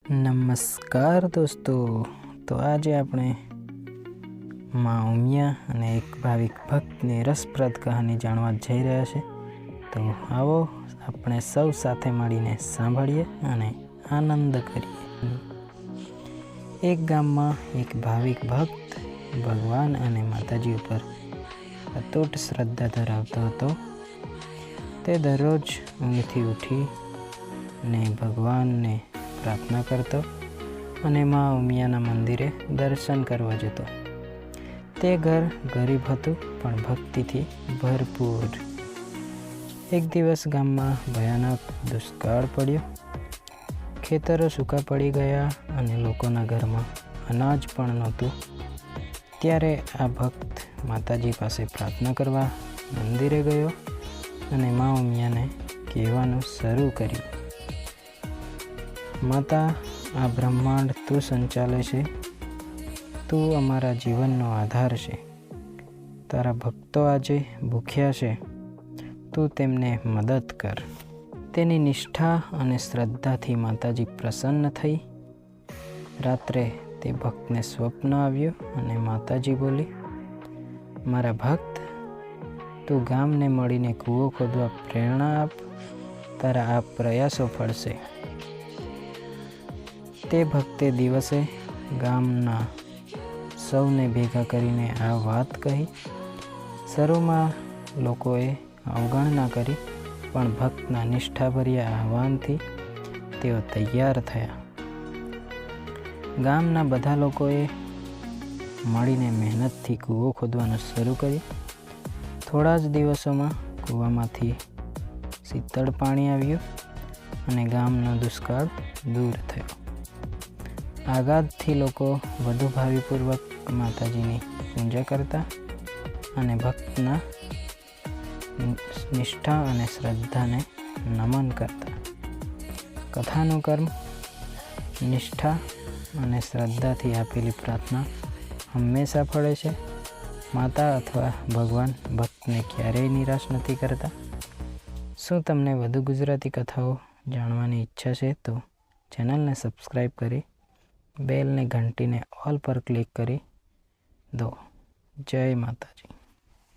નમસ્કાર દોસ્તો, તો આજે આપણે માં ઉમિયા અને એક ભાવિક ભક્તની રસપ્રદ કહાની જાણવા જઈ રહ્યા છે. તો આવો આપણે સૌ સાથે મળીને સાંભળીએ અને આનંદ કરીએ. એક ગામમાં એક ભાવિક ભક્ત ભગવાન અને માતાજી ઉપર અતૂટ શ્રદ્ધા ધરાવતો હતો. તે દરરોજ ઊંઘથી ઉઠીને ભગવાનને પ્રાર્થના કરતો અને માં ઉમિયાના મંદિરે દર્શન કરવા જતો. તે ઘર ગરીબ હતું પણ ભક્તિથી ભરપૂર. એક દિવસ ગામમાં ભયાનક દુષ્કાળ પડ્યો. ખેતરો સૂકા પડી ગયા અને લોકોના ઘરમાં અનાજ પણ નહોતું. ત્યારે આ ભક્ત માતાજી પાસે પ્રાર્થના કરવા મંદિરે ગયો અને માં ઉમિયાને કહેવાનું શરૂ કર્યું, માતા, આ બ્રહ્માંડ તું સંચાલે છે. તું અમારા જીવનનો આધાર છે. તારા ભક્તો આજે ભૂખ્યા છે. તું તેમને મદદ કર. તેની નિષ્ઠા અને શ્રદ્ધાથી માતાજી પ્રસન્ન થઈ. રાત્રે તે ભક્તને સ્વપ્ન આવ્યું અને માતાજી બોલી, મારા ભક્ત, તું ગામને મળીને કૂવો ખોદવા પ્રેરણા આપ. તારા આ પ્રયાસો ફળશે. તે ભક્તે દિવસે ગામના સૌને ભેગા કરીને આ વાત કહી. શરૂમાં લોકોએ અવગણના કરી, પણ ભક્તના નિષ્ઠાભર્યા આહ્વાનથી તેઓ તૈયાર થયા. ગામના બધા લોકોએ મળીને મહેનતથી કૂવો ખોદવાનું શરૂ કર્યું. થોડા જ દિવસોમાં કૂવામાંથી શીતળ પાણી આવ્યું અને ગામનો દુષ્કાળ દૂર થયો. આગાતથી લોકો વધુ ભાવિપૂર્વક માતાજીની પૂજા કરતા અને ભક્તના નિષ્ઠા અને શ્રદ્ધાને નમન કરતા. કથાનું કર્મ, નિષ્ઠા અને શ્રદ્ધાથી આપેલી પ્રાર્થના હંમેશા ફળે છે. માતા અથવા ભગવાન ભક્તને ક્યારેય નિરાશ નથી કરતા. શું તમને વધુ ગુજરાતી કથાઓ જાણવાની ઈચ્છા છે? તો ચેનલને સબસ્ક્રાઈબ કરી બેલને ઘંટીને ઓલ પર ક્લિક કરી દો. જય માતાજી.